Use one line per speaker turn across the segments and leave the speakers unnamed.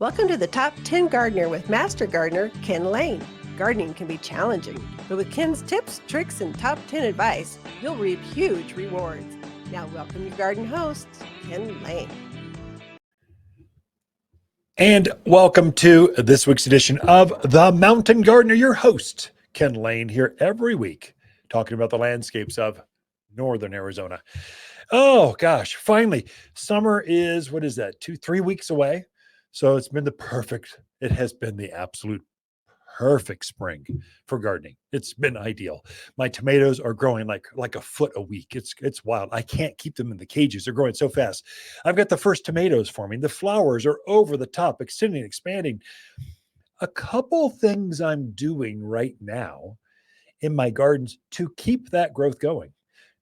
Welcome to the Top 10 Gardener with Master Gardener Ken Lain. Gardening can be challenging, but with Ken's tips, tricks, and top 10 advice, you'll reap huge rewards. Now welcome your garden host, Ken Lain.
And welcome to this week's edition of The Mountain Gardener, your host, Ken Lain, here every week, talking about the landscapes of northern Arizona. Oh gosh, finally, summer is, 3 weeks away. So it has been the absolute perfect spring for gardening. It's been ideal. My tomatoes are growing like a foot a week. It's wild. I can't keep them in the cages. They're growing so fast. I've got the first tomatoes forming. The flowers are over the top, extending, expanding. A couple things I'm doing right now in my gardens to keep that growth going.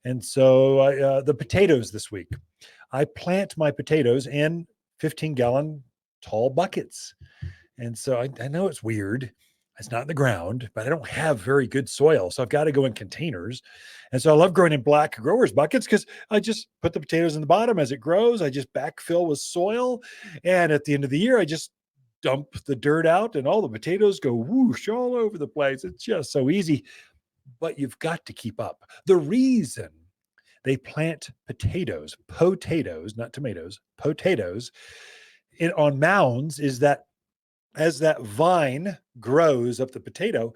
And so the potatoes this week, I plant my potatoes in 15-gallon tall buckets. And so I know it's weird. It's not in the ground, but I don't have very good soil. So I've got to go in containers. And so I love growing in black growers buckets because I just put the potatoes in the bottom. As it grows, I just backfill with soil. And at the end of the year, I just dump the dirt out and all the potatoes go whoosh all over the place. It's just so easy, but you've got to keep up. The reason they plant potatoes, not tomatoes, potatoes, on mounds is that as that vine grows up the potato,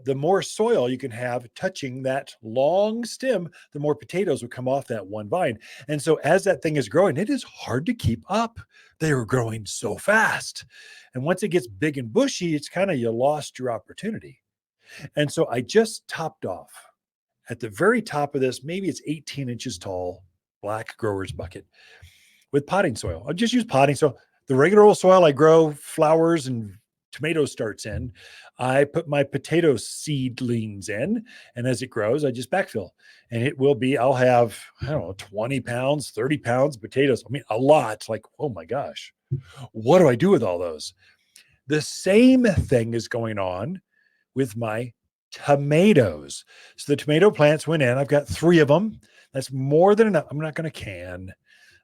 the more soil you can have touching that long stem, the more potatoes will come off that one vine. And so as that thing is growing, it is hard to keep up. They are growing so fast. And once it gets big and bushy, it's kind of, you lost your opportunity. And so I just topped off at the very top of this, maybe it's 18 inches tall, black grower's bucket with potting soil. I'll just use potting soil. The regular old soil I grow flowers and tomato starts in, I put my potato seedlings in, and as it grows, I just backfill. And it will be, I'll have, 20 pounds, 30 pounds of potatoes. I mean, a lot. Like, oh my gosh, what do I do with all those? The same thing is going on with my tomatoes. So the tomato plants went in. I've got 3 of them. That's more than enough. I'm not going to can.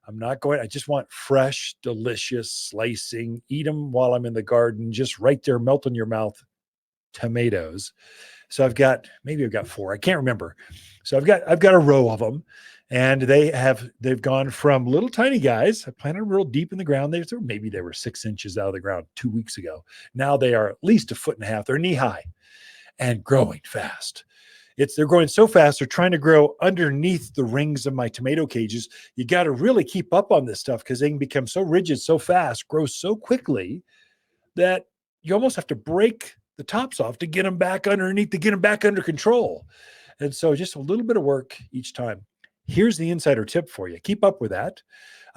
I just want fresh, delicious slicing, eat them while I'm in the garden, just right there, melt in your mouth tomatoes. So I've got 4. I can't remember. So I've got a row of them, and they've gone from little tiny guys. I planted them real deep in the ground. Maybe they were 6 inches out of the ground 2 weeks ago. Now they are at least a foot and a half. They're knee high and growing fast. They're growing so fast. They're trying to grow underneath the rings of my tomato cages. You got to really keep up on this stuff because they can become so rigid, so fast, grow so quickly that you almost have to break the tops off to get them back underneath, to get them back under control. And so just a little bit of work each time. Here's the insider tip for you. Keep up with that.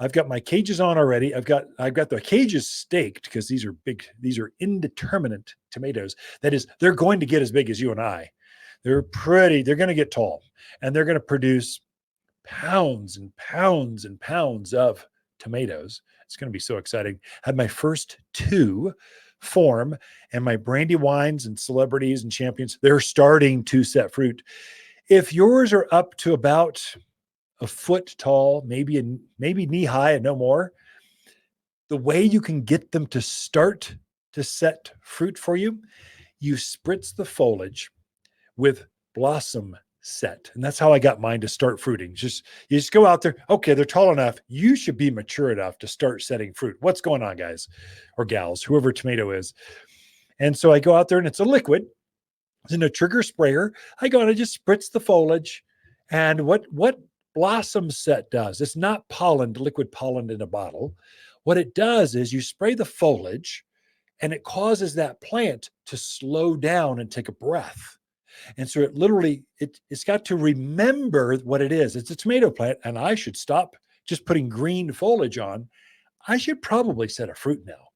I've got my cages on already. I've got the cages staked because these are big. These are indeterminate tomatoes. That is, they're going to get as big as you and I. They're going to get tall, and they're going to produce pounds and pounds and pounds of tomatoes. It's going to be so exciting. Had my first 2 form, and my Brandywines and Celebrities and Champions, they're starting to set fruit. If yours are up to about a foot tall, maybe knee high and no more, the way you can get them to start to set fruit for you, you spritz the foliage with blossom set. And that's how I got mine to start fruiting. You just go out there. Okay, they're tall enough. You should be mature enough to start setting fruit. What's going on, guys or gals, whoever tomato is? And so I go out there, and it's a liquid. It's in a trigger sprayer. I go and I just spritz the foliage. And what blossom set does, it's not liquid pollen in a bottle. What it does is you spray the foliage, and it causes that plant to slow down and take a breath. And so it's got to remember what it is. It's a tomato plant, and I should stop just putting green foliage on. I should probably set a fruit now.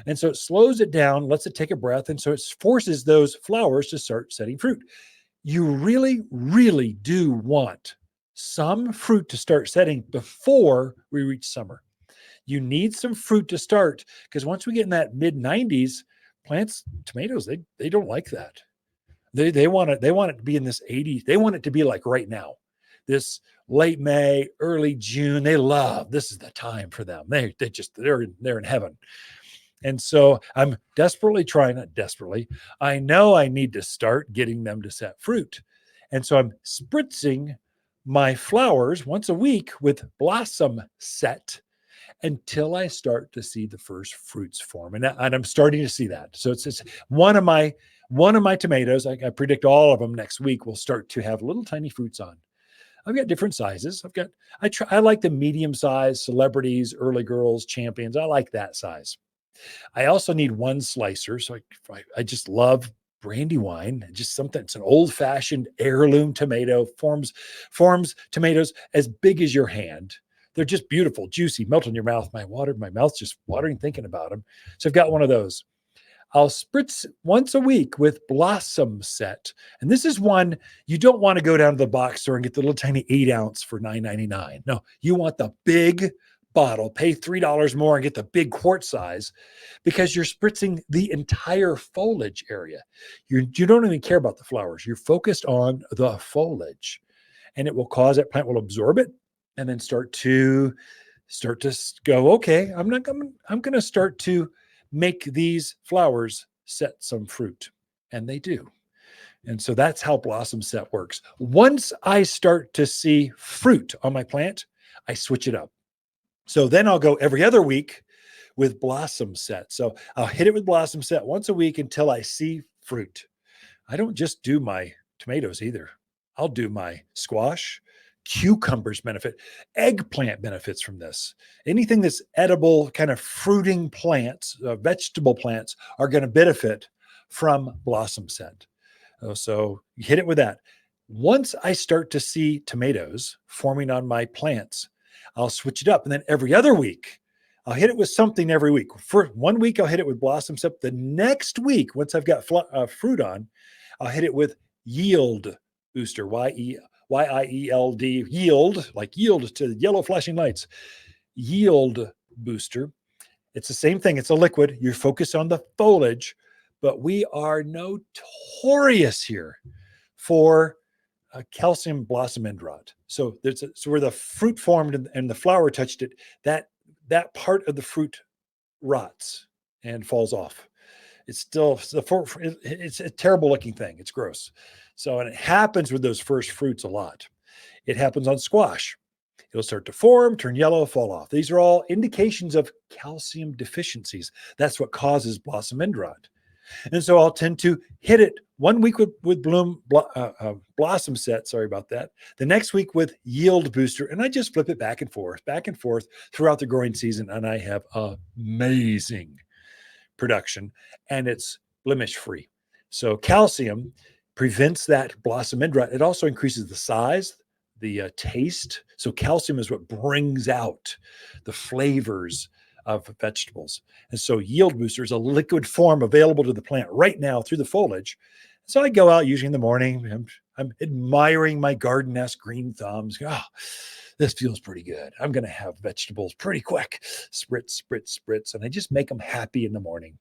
And so it slows it down, lets it take a breath. And so it forces those flowers to start setting fruit. You really, really do want some fruit to start setting before we reach summer. You need some fruit to start, because once we get in that mid 90s, tomatoes, they don't like that. They want it to be in this 80s. They want it to be like right now, this late May, early June. This is the time for them. They're in heaven. And so I'm desperately trying, not desperately, I know I need to start getting them to set fruit. And so I'm spritzing my flowers once a week with Blossom Set until I start to see the first fruits form. And I'm starting to see that. So it's one of my tomatoes, I predict all of them next week will start to have little tiny fruits on. I've got different sizes. I like the medium size, celebrities, early girls, champions. I like that size. I also need one slicer. So I just love Brandywine, just something. It's an old fashioned heirloom tomato, forms tomatoes as big as your hand. They're just beautiful, juicy, melt in your mouth. My mouth's just watering thinking about them. So I've got one of those. I'll spritz once a week with Blossom Set. And this is one you don't want to go down to the box store and get the little tiny 8-ounce for $9.99. No, you want the big bottle, pay $3 more and get the big quart size because you're spritzing the entire foliage area. You don't even care about the flowers. You're focused on the foliage, and it will cause that plant will absorb it and then start to go, okay, I'm going to start to make these flowers set some fruit. And they do. And so that's how Blossom Set works. Once I start to see fruit on my plant, I switch it up. So then I'll go every other week with Blossom Set. So I'll hit it with Blossom Set once a week until I see fruit. I don't just do my tomatoes either. I'll do my squash, cucumbers benefit, eggplant benefits from this. Anything that's edible, kind of fruiting plants, vegetable plants are going to benefit from Blossom Set. So you hit it with that. Once I start to see tomatoes forming on my plants, I'll switch it up. And then every other week, I'll hit it with something every week. For 1 week, I'll hit it with Blossom Set. The next week, once I've got fruit on, I'll hit it with Yield Booster, Yield, yield, like yield to yellow flashing lights. Yield Booster. It's the same thing. It's a liquid. You're focused on the foliage, but we are notorious here for calcium blossom end rot. So so where the fruit formed and the flower touched it, that part of the fruit rots and falls off. It's still it's a terrible looking thing. It's gross. So, and it happens with those first fruits a lot. It happens on squash. It'll start to form, turn yellow, fall off. These are all indications of calcium deficiencies. That's what causes blossom end rot. And so I'll tend to hit it 1 week with Blossom Set. Sorry about that. The next week with Yield Booster. And I just flip it back and forth throughout the growing season. And I have amazing production, and it's blemish free. So calcium prevents that blossom end rot. It also increases the size, the taste. So calcium is what brings out the flavors of vegetables. And so Yield Booster is a liquid form available to the plant right now through the foliage. So I go out usually in the morning. I'm admiring my garden-esque green thumbs. Oh, this feels pretty good. I'm going to have vegetables pretty quick. Spritz, spritz, spritz. And I just make them happy in the morning.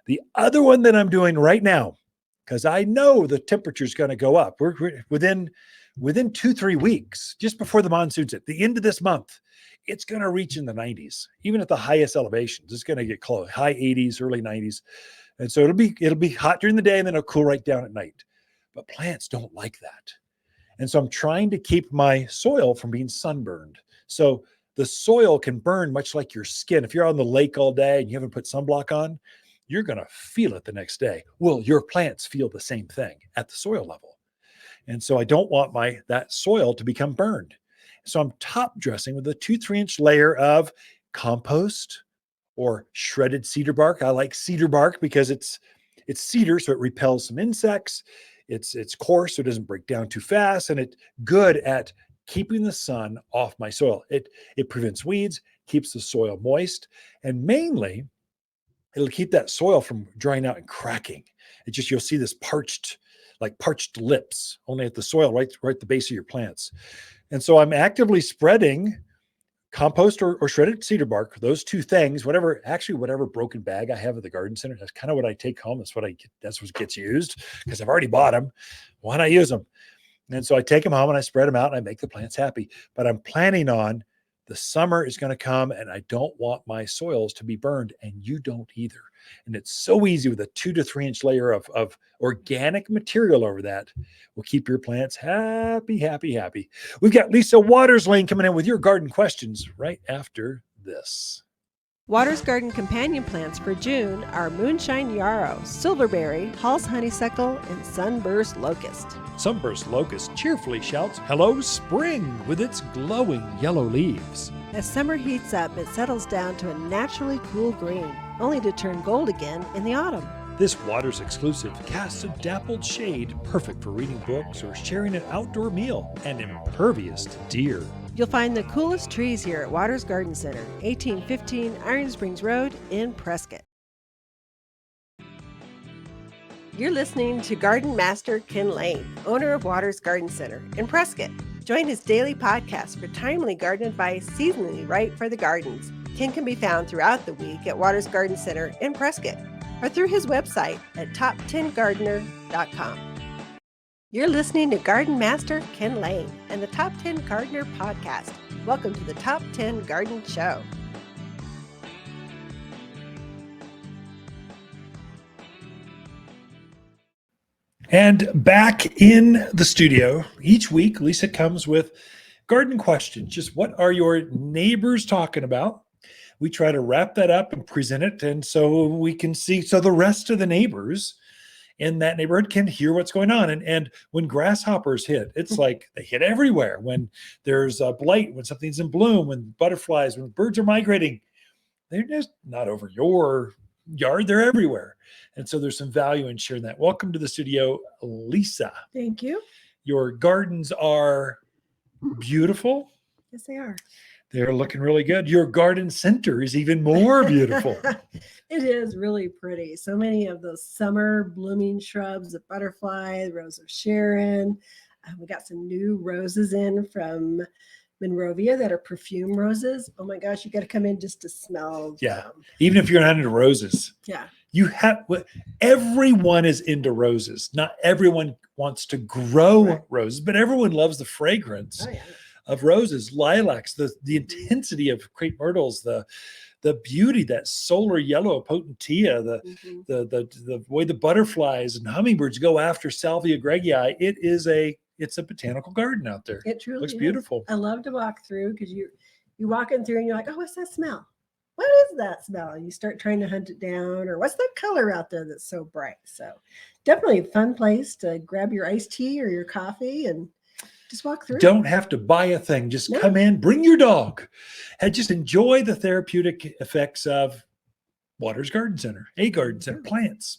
The other one that I'm doing right now, because I know the temperature is going to go up. We're within 2-3 weeks, just before the monsoons at the end of this month, it's going to reach in the 90s, even at the highest elevations. It's going to get close, high 80s, early 90s. And so it'll be hot during the day and then it'll cool right down at night. But plants don't like that. And so I'm trying to keep my soil from being sunburned. So the soil can burn much like your skin. If you're on the lake all day and you haven't put sunblock on, you're going to feel it the next day. Well, your plants feel the same thing at the soil level. And so I don't want that soil to become burned. So I'm top dressing with a 2-3 inch layer of compost or shredded cedar bark. I like cedar bark because it's cedar, so it repels some insects. It's coarse, so it doesn't break down too fast, and it's good at keeping the sun off my soil. It prevents weeds, keeps the soil moist, and mainly it'll keep that soil from drying out and cracking. You'll see this parched lips only at the soil, right at the base of your plants. And so I'm actively spreading compost or shredded cedar bark, those two things, whatever broken bag I have at the garden center, that's kind of what I take home. That's what gets used because I've already bought them. Why not use them? And so I take them home and I spread them out and I make the plants happy. But I'm planning on The summer is going to come and I don't want my soils to be burned, and you don't either. And it's so easy with a 2 to 3 inch layer of organic material over that will keep your plants happy, happy, happy. We've got Lisa Lain coming in with your garden questions right after this.
Waters Garden companion plants for June are Moonshine Yarrow, Silverberry, Hall's Honeysuckle, and Sunburst Locust.
Sunburst Locust cheerfully shouts, "Hello, spring," with its glowing yellow leaves.
As summer heats up, it settles down to a naturally cool green, only to turn gold again in the autumn.
This Waters exclusive casts a dappled shade, perfect for reading books or sharing an outdoor meal, and impervious to deer.
You'll find the coolest trees here at Waters Garden Center, 1815 Iron Springs Road in Prescott. You're listening to Garden Master Ken Lain, owner of Waters Garden Center in Prescott. Join his daily podcast for timely garden advice seasonally right for the gardens. Ken can be found throughout the week at Waters Garden Center in Prescott or through his website at top10gardener.com. You're listening to Garden Master Ken Lain and the Top 10 Gardener Podcast. Welcome to the Top 10 Garden Show.
And back in the studio, each week, Lisa comes with garden questions. Just what are your neighbors talking about? We try to wrap that up and present it, and so we can see, so the rest of the neighbors in that neighborhood can hear what's going on. And when grasshoppers hit, it's like they hit everywhere. When there's a blight, when something's in bloom, when butterflies, when birds are migrating, they're just not over your yard, they're everywhere. And so there's some value in sharing that. Welcome to the studio, Lisa.
Thank you.
Your gardens are beautiful.
Yes, they are.
They're looking really good. Your garden center is even more beautiful.
It is really pretty. So many of those summer blooming shrubs, the butterfly, the rose of Sharon. We got some new roses in from Monrovia that are perfume roses. Oh my gosh, you got to come in just to smell them.
Even if you're not into roses.
Yeah.
Everyone is into roses. Not everyone wants to grow roses, but everyone loves the fragrance of roses, lilacs, the intensity of crepe myrtles, the beauty, that solar yellow potentia, the way the butterflies and hummingbirds go after Salvia gregii. It's a botanical garden out there.
It truly
looks
is.
Beautiful.
I love to walk through because you're walking through and you're like, oh, what's that smell? What is that smell? And you start trying to hunt it down, or what's that color out there that's so bright? So definitely a fun place to grab your iced tea or your coffee and just walk through.
Don't have to buy a thing. Just come in, bring your dog, and just enjoy the therapeutic effects of Waters Garden Center, a garden center, plants.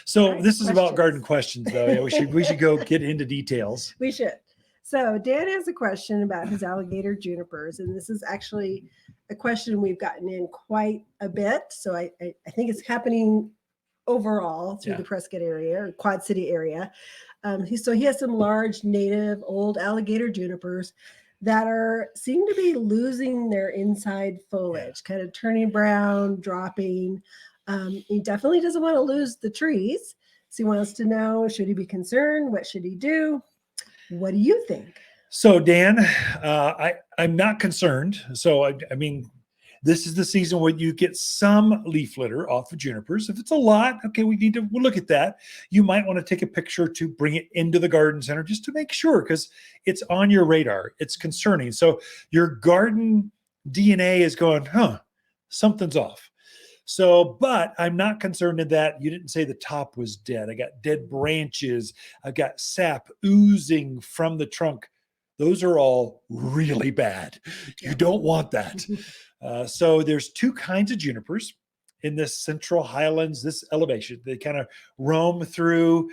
So this is about garden questions, though. Yeah, we should go get into details.
We should. So Dan has a question about his alligator junipers, and this is actually a question we've gotten in quite a bit. So I think it's happening overall through the Prescott area or Quad City area. He has some large native old alligator junipers that seem to be losing their inside foliage, kind of turning brown, dropping. He definitely doesn't want to lose the trees. So he wants to know, should he be concerned? What should he do? What do you think?
So Dan, I'm not concerned. So I mean, this is the season where you get some leaf litter off of junipers. If it's a lot, okay, we'll look at that. You might want to take a picture to bring it into the garden center just to make sure, because it's on your radar. It's concerning. So your garden DNA is going, something's off. So, but I'm not concerned in that you didn't say the top was dead. I got dead branches. I've got sap oozing from the trunk. Those are all really bad. You don't want that. So there's two kinds of junipers in this central highlands, this elevation. They kind of roam through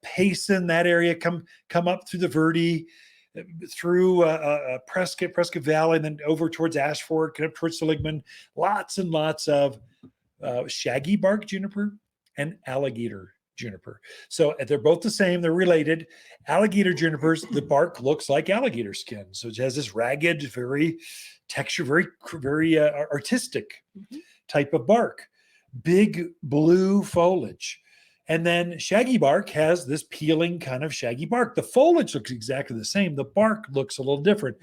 Payson, that area, come up through the Verde, through Prescott Valley, and then over towards Ashford, and up towards Seligman. Lots and lots of shaggy bark juniper and alligator juniper. So they're both the same. They're related. Alligator junipers, the bark looks like alligator skin. So it has this ragged, very texture, very artistic type of bark. Big blue foliage. And then shaggy bark has this peeling kind of shaggy bark. The foliage looks exactly the same. The bark looks a little different.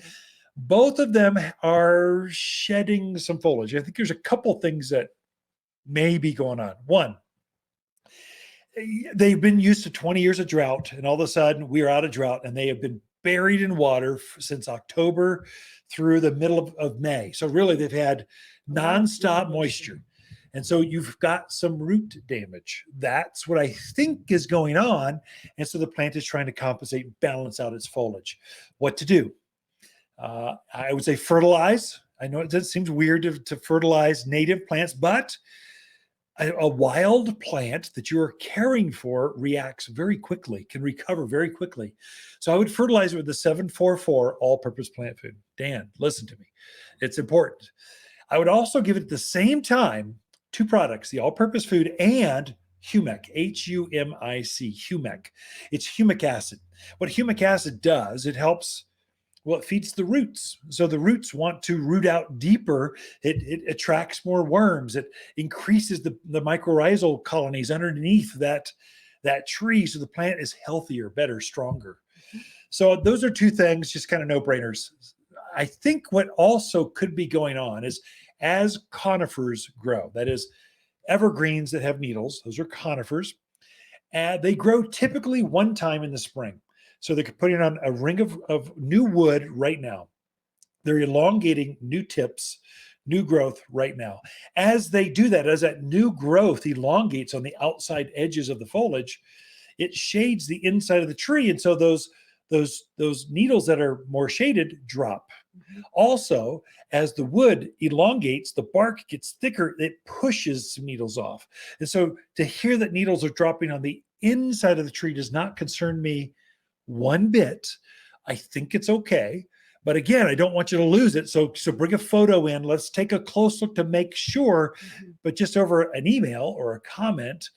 Both of them are shedding some foliage. I think there's a couple things that may be going on. One, they've been used to 20 years of drought, and all of a sudden we're out of drought, and they have been buried in water since October through the middle of May. So really they've had nonstop moisture. And so you've got some root damage. That's what I think is going on. And so the plant is trying to compensate, balance out its foliage. What to do? I would say fertilize. I know it seems weird to fertilize native plants, but a wild plant that you're caring for reacts very quickly, can recover very quickly. So I would fertilize it with the 744 all-purpose plant food. Dan, listen to me. It's important. I would also give it at the same time two products, the all-purpose food and humic, H-U-M-I-C, humic. It's humic acid. What humic acid does, it helps, well, it feeds the roots. So the roots want to root out deeper. It attracts more worms. It increases the mycorrhizal colonies underneath that tree. So the plant is healthier, better, stronger. So those are two things, just kind of no-brainers. I think what also could be going on is as conifers grow, that is evergreens that have needles, those are conifers, and they grow typically one time in the spring. So they're putting on a ring of new wood right now. They're elongating new tips, new growth right now. As they do that, as that new growth elongates on the outside edges of the foliage, it shades the inside of the tree. And so those needles that are more shaded drop. Mm-hmm. Also, as the wood elongates, the bark gets thicker, it pushes some needles off. And so to hear that needles are dropping on the inside of the tree does not concern me one bit. I think it's okay. But again, I don't want you to lose it. So bring a photo in. Let's take a close look to make sure. Mm-hmm. But just over an email or a comment,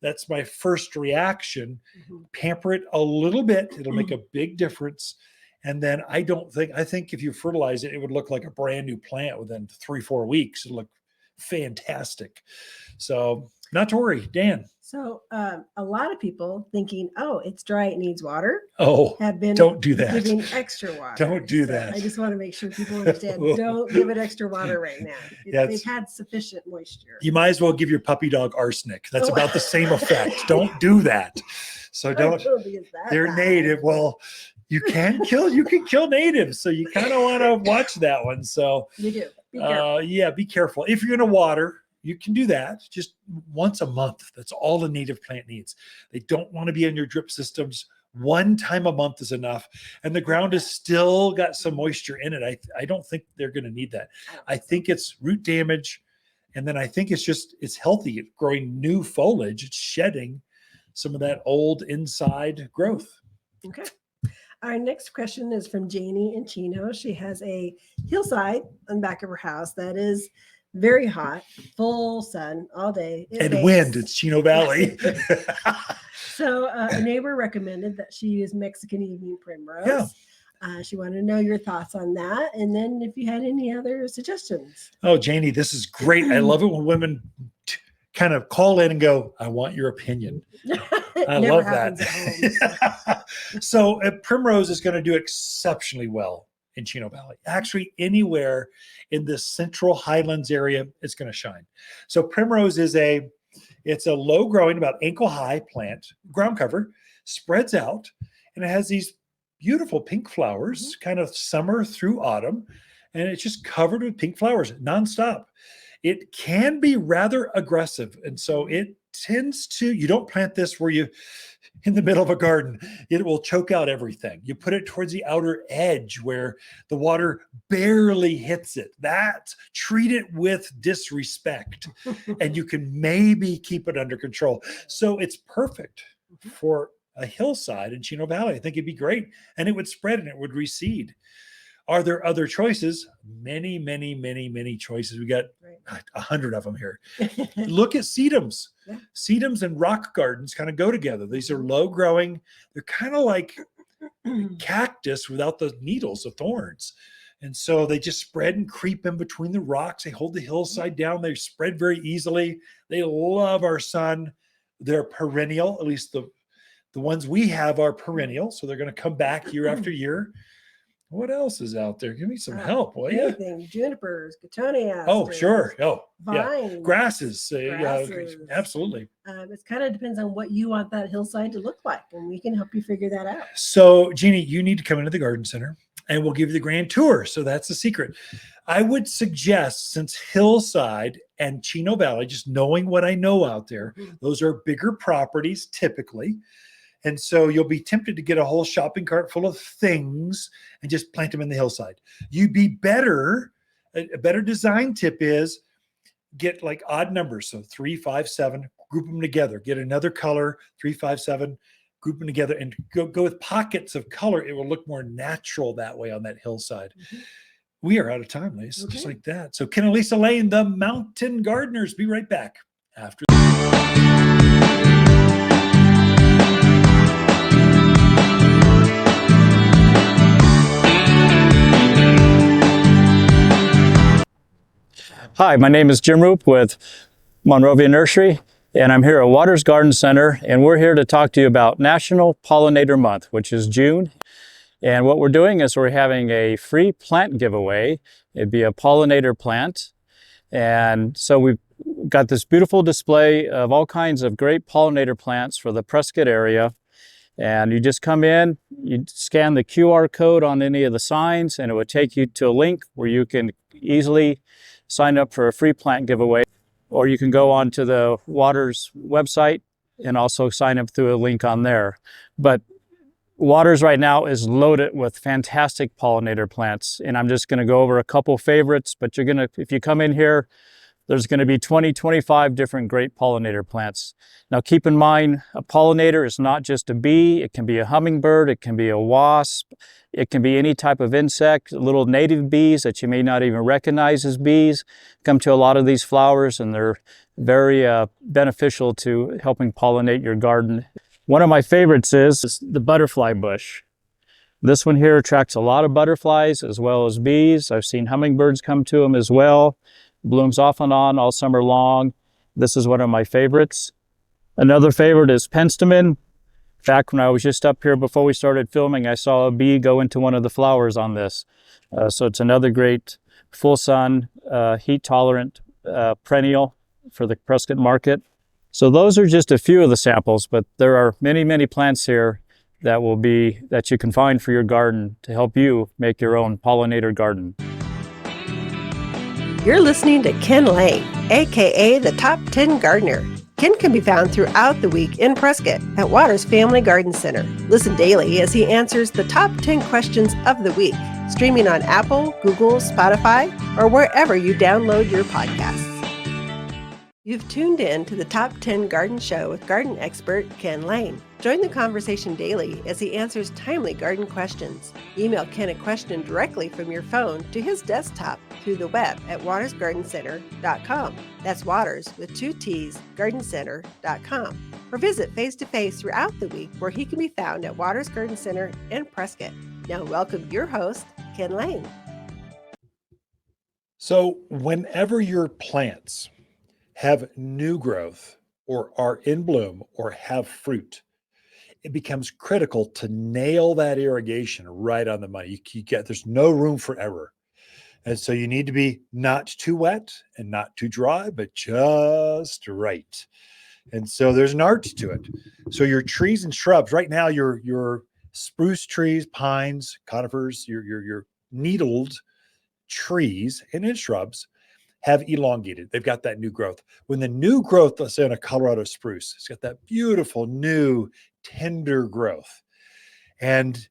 that's my first reaction. Mm-hmm. Pamper it a little bit. It'll make a big difference. And then I think if you fertilize it, it would look like a brand new plant within 3-4 weeks. It'll look fantastic. So not to worry, Dan.
So a lot of people thinking, oh, it's dry, it needs water.
Oh,
have been
don't do that.
Giving extra water.
Don't do that.
I just want to make sure people understand. Don't give it extra water right now. They've had sufficient moisture.
You might as well give your puppy dog arsenic. That's about the same effect. Don't do that. So don't. They're native. Well, you can kill natives. So you kind of want to watch that one. So
you do. Be careful.
Yeah, be careful. If you're going to water, you can do that just once a month. That's all a native plant needs. They don't want to be in your drip systems. One time a month is enough. And the ground has still got some moisture in it. I don't think they're going to need that. I think it's root damage. And then I think it's healthy. It's growing new foliage. It's shedding some of that old inside growth.
Okay. Our next question is from Janie in Chino. She has a hillside on the back of her house that is very hot, full sun all day.
And wind. It's Chino Valley.
So a neighbor recommended that she use Mexican evening primrose. Yeah. She wanted to know your thoughts on that. And then if you had any other suggestions.
Oh, Janie, this is great. I love it when women kind of call in and go, I want your opinion. I love that. So primrose is going to do exceptionally well in Chino Valley. Actually, anywhere in the central highlands area, it's going to shine. So primrose is it's a low growing, about ankle high plant, ground cover, spreads out, and it has these beautiful pink flowers, kind of summer through autumn, and it's just covered with pink flowers nonstop. It can be rather aggressive, and so it tends to, you don't plant this where you in the middle of a garden, it will choke out everything. You put it towards the outer edge where the water barely hits it. Treat it with disrespect and you can maybe keep it under control. So it's perfect for a hillside in Chino Valley. I think it'd be great. And it would spread and it would reseed. Are there other choices? Many, many, many, many choices. We got 100 of them here. Look at sedums. Yeah. Sedums and rock gardens kind of go together. These are low growing. They're kind of like cactus without the needles, the thorns. And so they just spread and creep in between the rocks. They hold the hillside down. They spread very easily. They love our sun. They're perennial. At least the ones we have are perennial. So they're going to come back year after year. What else is out there? Give me some help, will you?
Anything, junipers, cotoneasters.
Oh, sure. Oh,
vines,
yeah. Grasses.
grasses.
Absolutely.
It kind of depends on what you want that hillside to look like, and we can help you figure that out.
So, Jeannie, you need to come into the garden center, and we'll give you the grand tour. So that's the secret. I would suggest, since Hillside and Chino Valley, just knowing what I know out there, those are bigger properties typically. And so you'll be tempted to get a whole shopping cart full of things and just plant them in the hillside. You'd be better. A better design tip is get like odd numbers. So 3, 5, 7, group them together. Get another color, 3, 5, 7, group them together, and go with pockets of color. It will look more natural that way on that hillside. We are out of time, Lisa, just like that. So Ken and Lisa Lain, the Mountain Gardeners. Be right back after.
Hi, my name is Jim Roop with Monrovia Nursery, and I'm here at Waters Garden Center, and we're here to talk to you about National Pollinator Month, which is June. And what we're doing is we're having a free plant giveaway. It'd be a pollinator plant. And so we've got this beautiful display of all kinds of great pollinator plants for the Prescott area. And you just come in, you scan the QR code on any of the signs, and it would take you to a link where you can easily sign up for a free plant giveaway. Or you can go on to the Waters website and also sign up through a link on there. But Waters right now is loaded with fantastic pollinator plants. And I'm just gonna go over a couple favorites, but if you come in here, there's going to be 20, 25 different great pollinator plants. Now keep in mind, a pollinator is not just a bee. It can be a hummingbird, it can be a wasp, it can be any type of insect. Little native bees that you may not even recognize as bees come to a lot of these flowers, and they're very beneficial to helping pollinate your garden. One of my favorites is the butterfly bush. This one here attracts a lot of butterflies as well as bees. I've seen hummingbirds come to them as well. Blooms off and on all summer long. This is one of my favorites. Another favorite is penstemon. In fact, when I was just up here before we started filming, I saw a bee go into one of the flowers on this. So it's another great full sun, heat tolerant perennial for the Prescott market. So those are just a few of the samples, but there are many, many plants here that you can find for your garden to help you make your own pollinator garden.
You're listening to Ken Lain, aka the Top 10 Gardener. Ken can be found throughout the week in Prescott at Waters Family Garden Center. Listen daily as he answers the top 10 questions of the week, streaming on Apple, Google, Spotify, or wherever you download your podcasts. You've tuned in to the Top 10 Garden Show with garden expert Ken Lain. Join the conversation daily as he answers timely garden questions. Email Ken a question directly from your phone to his desktop through the web at watersgardencenter.com. That's Waters with 2 T's, gardencenter.com. Or visit face-to-face throughout the week where he can be found at Waters Garden Center in Prescott. Now welcome your host, Ken Lain.
So whenever your plants have new growth or are in bloom or have fruit, it becomes critical to nail that irrigation right on the money. There's no room for error. And so you need to be not too wet and not too dry, but just right. And so there's an art to it. So your trees and shrubs right now, your spruce trees, pines, conifers, your needled trees and shrubs have elongated. They've got that new growth. When the new growth, let's say on a Colorado spruce, it's got that beautiful new tender growth. And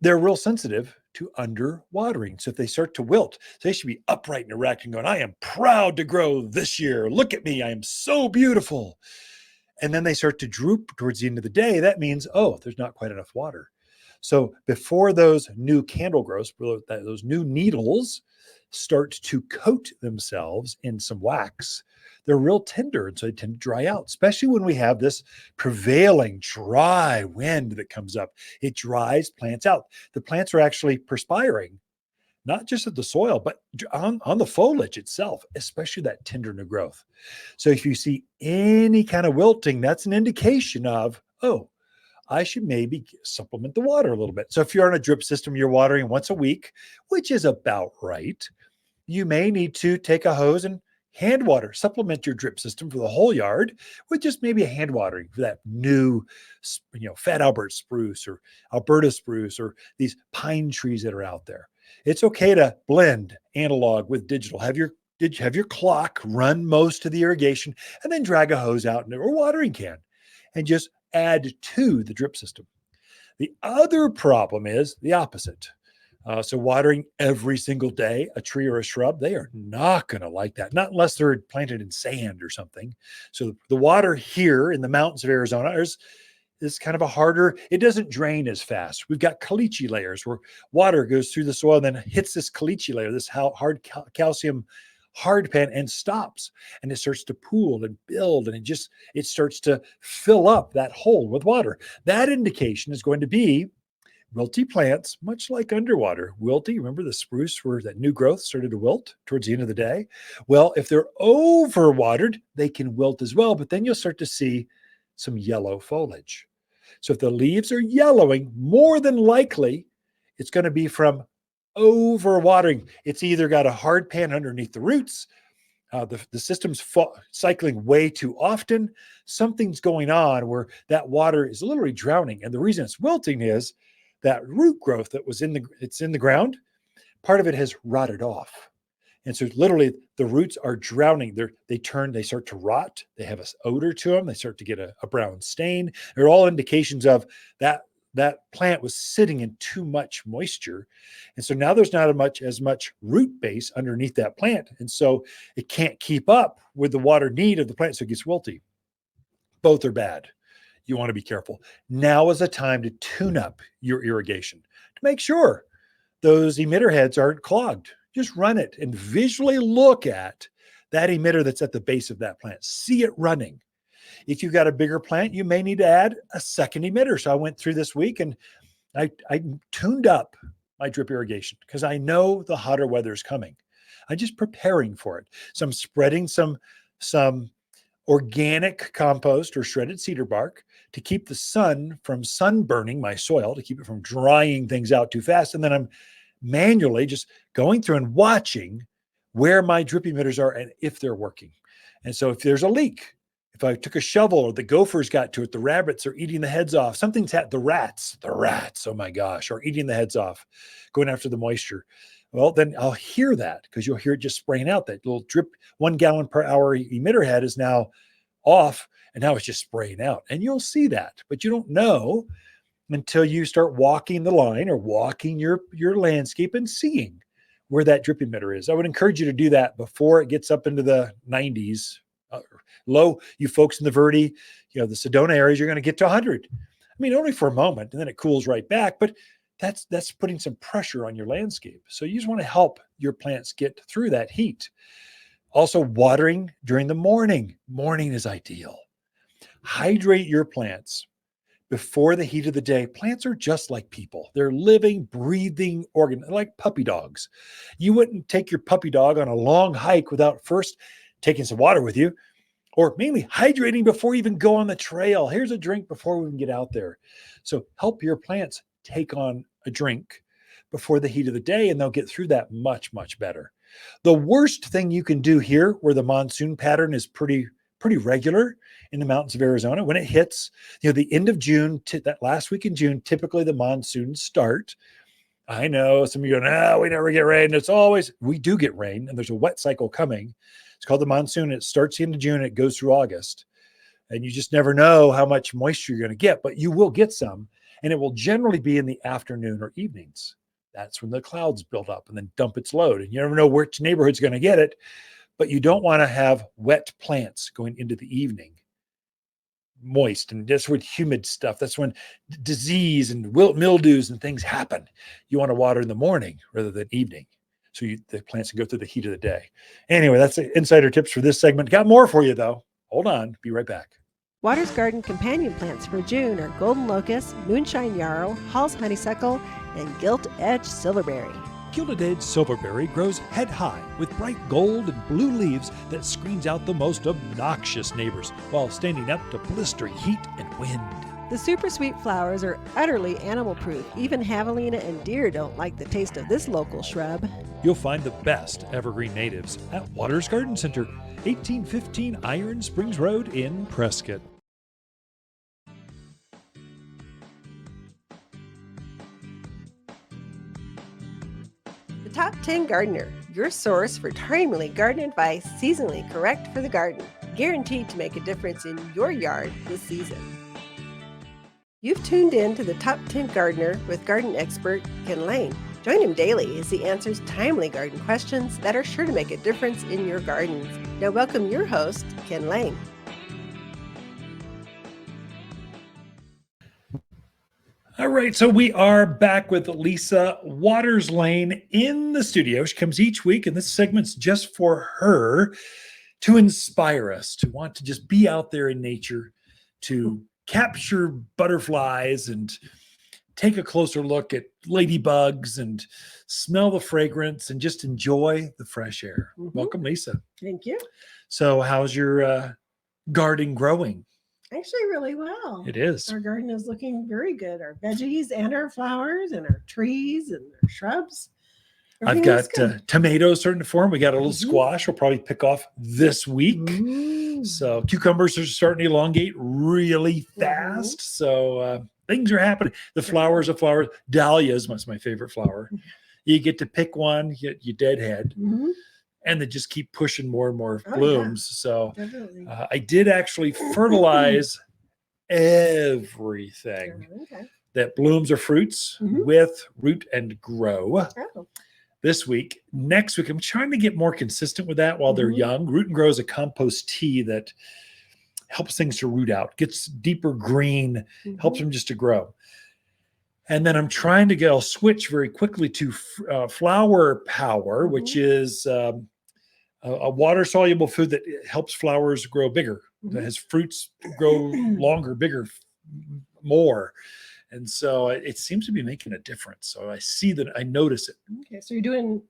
they're real sensitive to under watering. So if they start to wilt, they should be upright and erect and going, I am proud to grow this year. Look at me. I am so beautiful. And then they start to droop towards the end of the day. That means, oh, there's not quite enough water. So before those new candle growths, those new needles start to coat themselves in some wax, they're real tender, and so they tend to dry out, especially when we have this prevailing dry wind that comes up. It dries plants out. The plants are actually perspiring, not just at the soil, but on the foliage itself, especially that tender new growth. So if you see any kind of wilting, that's an indication of, oh, I should maybe supplement the water a little bit. So if you're on a drip system, you're watering once a week, which is about right. You may need to take a hose and hand water, supplement your drip system for the whole yard with just maybe a hand watering for that new, Fat Albert spruce or Alberta spruce or these pine trees that are out there. It's okay to blend analog with digital. Have your clock run most of the irrigation and then drag a hose out or watering can and just add to the drip system. The other problem is the opposite. So watering every single day, a tree or a shrub, they are not going to like that, not unless they're planted in sand or something. So the water here in the mountains of Arizona is kind of a harder, it doesn't drain as fast. We've got caliche layers where water goes through the soil and then hits this caliche layer, this hard calcium hard pan, and stops. And it starts to pool and build, and it starts to fill up that hole with water. That indication is going to be wilty plants, much like underwater. Wilty, remember the spruce where that new growth started to wilt towards the end of the day? Well, if they're overwatered, they can wilt as well, but then you'll start to see some yellow foliage. So if the leaves are yellowing, more than likely, it's going to be from overwatering. It's either got a hard pan underneath the roots, the system's cycling way too often, something's going on where that water is literally drowning. And the reason it's wilting is that root growth that was in the ground, part of it has rotted off. And so literally the roots are drowning. They start to rot. They have an odor to them. They start to get a brown stain. They're all indications of that plant was sitting in too much moisture. And so now there's not as much root base underneath that plant. And so it can't keep up with the water need of the plant. So it gets wilty. Both are bad. You want to be careful. Now is a time to tune up your irrigation to make sure those emitter heads aren't clogged. Just run it and visually look at that emitter that's at the base of that plant. See it running. If you've got a bigger plant, you may need to add a second emitter. So I went through this week and I tuned up my drip irrigation because I know the hotter weather is coming. I'm just preparing for it. So I'm spreading some organic compost or shredded cedar bark to keep the sun from sunburning my soil, to keep it from drying things out too fast. And then I'm manually just going through and watching where my drip emitters are and if they're working. And so if there's a leak, if I took a shovel or the gophers got to it, the rabbits are eating the heads off, the rats, oh my gosh, are eating the heads off, going after the moisture. Well, then I'll hear that because you'll hear it just spraying out. That little drip 1 gallon per hour emitter head is now off and now it's just spraying out. And you'll see that, but you don't know until you start walking the line or walking your landscape and seeing where that drip emitter is. I would encourage you to do that before it gets up into the 90s. Low, you folks in the Verde, the Sedona areas, you're going to get to 100. I mean, only for a moment, and then it cools right back, but that's putting some pressure on your landscape. So you just want to help your plants get through that heat. Also, watering during the morning. Morning is ideal. Hydrate your plants before the heat of the day. Plants are just like people. They're living, breathing organisms, like puppy dogs. You wouldn't take your puppy dog on a long hike without first taking some water with you, or mainly hydrating before you even go on the trail. Here's a drink before we can get out there. So help your plants take on a drink before the heat of the day, and they'll get through that much, much better. The worst thing you can do here, where the monsoon pattern is pretty regular in the mountains of Arizona, when it hits, the end of June, that last week in June, typically the monsoons start. I know some of you go, we never get rain. We do get rain, and there's a wet cycle coming. It's called the monsoon. It starts the end of June. And it goes through August. And you just never know how much moisture you're going to get, but you will get some. And it will generally be in the afternoon or evenings. That's when the clouds build up and then dump its load. And you never know which neighborhood's going to get it, but you don't want to have wet plants going into the evening. Moist and just with humid stuff. That's when disease and wilt mildews and things happen. You want to water in the morning rather than evening, so the plants can go through the heat of the day. Anyway, that's the insider tips for this segment. Got more for you though. Hold on, be right back.
Water's Garden companion plants for June are golden locust, moonshine yarrow, Hall's honeysuckle, and gilt edge silverberry.
Gilded Edge Silverberry grows head high with bright gold and blue leaves that screens out the most obnoxious neighbors while standing up to blistering heat and wind.
The super sweet flowers are utterly animal proof. Even javelina and deer don't like the taste of this local shrub.
You'll find the best evergreen natives at Waters Garden Center, 1815 Iron Springs Road in Prescott.
The Top 10 Gardener, your source for timely garden advice, seasonally correct for the garden, guaranteed to make a difference in your yard this season. You've tuned in to the Top 10 Gardener with garden expert Ken Lain. Join him daily as he answers timely garden questions that are sure to make a difference in your gardens. Now welcome your host, Ken Lain.
All right, so we are back with Lisa Waters Lain in the studio. She comes each week, and this segment's just for her to inspire us, to want to just be out there in nature, to capture butterflies and take a closer look at ladybugs and smell the fragrance and just enjoy the fresh air. Welcome, Lisa.
Thank you.
So how's your garden growing?
Actually, really well.
It is.
Our garden is looking very good. Our veggies and our flowers and our trees and our shrubs.
I've got tomatoes starting to form. We got a little squash we'll probably pick off this week. So cucumbers are starting to elongate really fast. So things are happening. The flowers are flowers. Dahlias, that's my favorite flower. You get to pick one, you deadhead. And they just keep pushing more and more blooms. So I did actually fertilize everything that blooms or fruits with Root and Grow this week. Next week, I'm trying to get more consistent with that while they're young. Root and Grow is a compost tea that helps things to root out, gets deeper green, helps them just to grow. And then I'm trying to I'll switch very quickly to Flower Power, which is a water-soluble food that helps flowers grow bigger, that has fruits grow longer, bigger, more. And so it seems to be making a difference. So I see that, I notice it.
Okay, so you're doing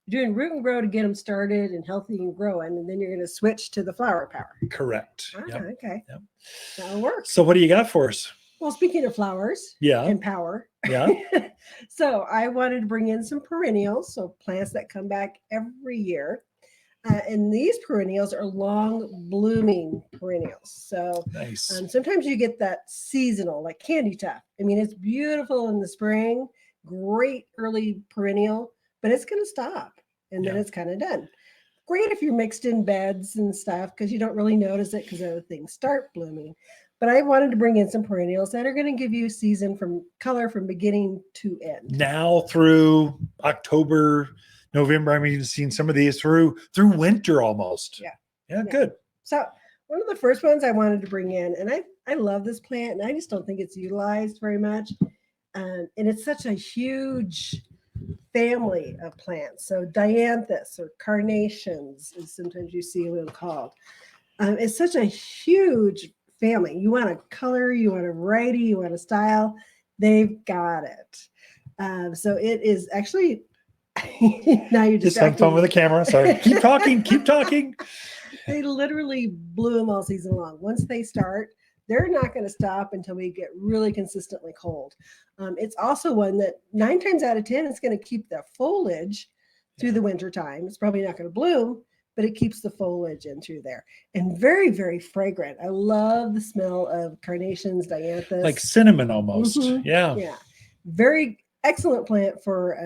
Root and Grow to get them started and healthy and growing, and then you're going to switch to the Flower Power.
Correct.
Okay. Yep. That'll work.
So what do you got for us?
Well, speaking of flowers and power, so I wanted to bring in some perennials, so plants that come back every year. And these perennials are long blooming perennials. So sometimes you get that seasonal, like candy tuft. I mean, it's beautiful in the spring, great early perennial, but it's going to stop and then it's kind of done. Great if you're mixed in beds and stuff because you don't really notice it because other things start blooming. But I wanted to bring in some perennials that are going to give you season from color from beginning to end. Now
through October, November, I mean, you've seen some of these through winter almost. Yeah, good.
So one of the first ones I wanted to bring in, and I love this plant, and I just don't think it's utilized very much. And it's such a huge family of plants. So dianthus or carnations, as sometimes you see them called. It's such a huge family. You want a color, you want a variety, you want a style, they've got it. So it is actually now you're just
having fun with the camera. Sorry. Keep talking.
They literally bloom all season long. Once they start, they're not going to stop until we get really consistently cold. It's also one that 9 times out of 10 is going to keep the foliage through the winter time. It's probably not going to bloom, but it keeps the foliage in through there. And very, very fragrant. I love the smell of carnations, dianthus.
Like cinnamon almost. Yeah.
Very excellent plant for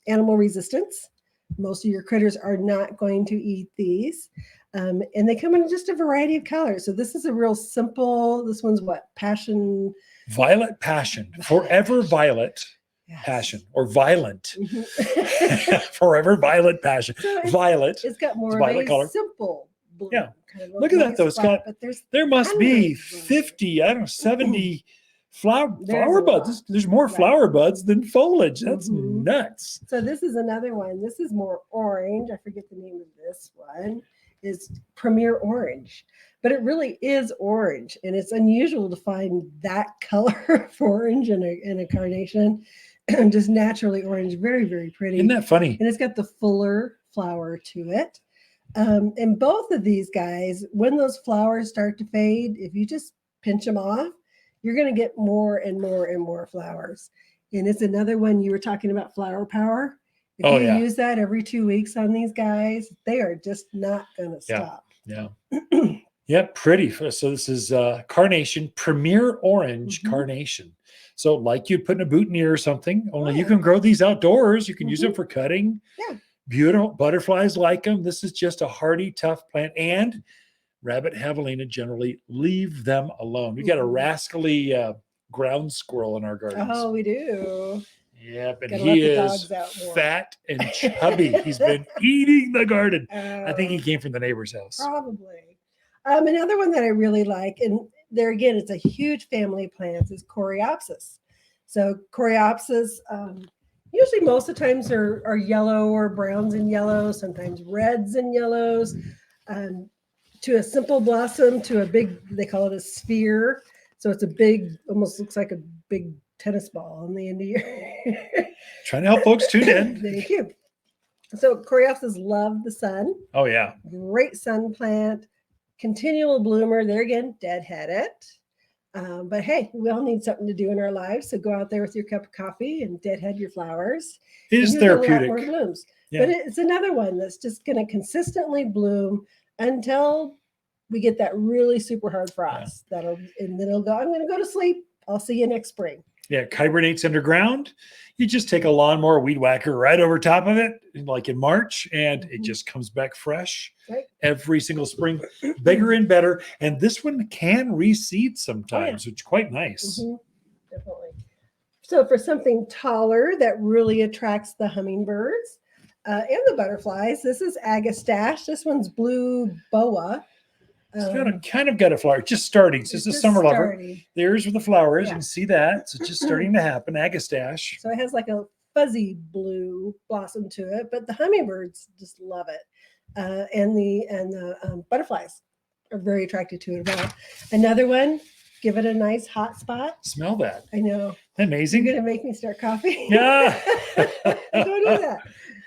animal resistance. Most of your critters are not going to eat these. And they come in just a variety of colors. So this is a real simple, this one's what? Passion.
Violet passion. Forever violet passion. Or violent. Forever violet passion. So violet.
It's got more of a color. Simple blue.
Yeah. Kind of look at that though. It's got, there must be 50, I don't know, 70 flower buds. There's more flower buds than foliage. That's nuts.
So this is another one. This is more orange. I forget the name of this one. Is Premier Orange, but it really is orange, and it's unusual to find that color of orange in a carnation. Just naturally orange, very, very pretty.
Isn't that funny?
And it's got the fuller flower to it. And both of these guys, when those flowers start to fade, if you just pinch them off, you're going to get more and more and more flowers. And it's another one you were talking about, flower power. If
Oh,
you
yeah.
use that every 2 weeks on these guys, they are just not going to stop.
Yeah. Yeah, pretty. So this is carnation, premier orange carnation. So like you'd put in a boutonniere or something, only you can grow these outdoors. You can use them for cutting.
Yeah.
Beautiful. Butterflies like them. This is just a hardy, tough plant. And rabbit javelina generally leave them alone. We got a rascally ground squirrel in our gardens.
Oh, we do.
Yep, and
Gotta
he
let the
is
dogs out more.
fat and chubby. He's been eating the garden. I think he
Oh,
came from the neighbor's house.
probably. Another one that I really like, and there again, it's a huge family of plants, is Coreopsis. So Coreopsis, usually most of the times are yellow or browns and yellows, sometimes reds and yellows, to a simple blossom to a big, they call it a sphere. So it's a big, almost looks like a big tennis ball on the end of your
Trying to help folks tune in.
Thank you. So Coreopsis love the sun.
Oh, yeah.
Great sun plant, continual bloomer. There again, deadheaded. But hey, we all need something to do in our lives. So go out there with your cup of coffee and deadhead your flowers.
It is
and you'll get a lot
therapeutic.
more blooms.
Yeah.
But it's another one that's just going to consistently bloom until we get that really super hard frost. And then it'll go, I'm going to go to sleep. I'll see you next spring.
Yeah, it hibernates underground. You just take a lawnmower weed whacker right over top of it, like in March, and it just comes back fresh every single spring, bigger and better. And this one can reseed sometimes, which is quite nice.
Definitely. So for something taller that really attracts the hummingbirds and the butterflies, this is Agastache. This one's blue boa.
It's kind of got a flower, just starting. So it's a summer lover. There's the flowers. You can see that. So it's just starting to happen. Agastache.
So it has like a fuzzy blue blossom to it, but the hummingbirds just love it. And the butterflies are very attracted to it as well. Another one, give it a nice hot spot.
Smell that.
I know.
Amazing.
You're going to make me start coughing.
Yeah.
Don't do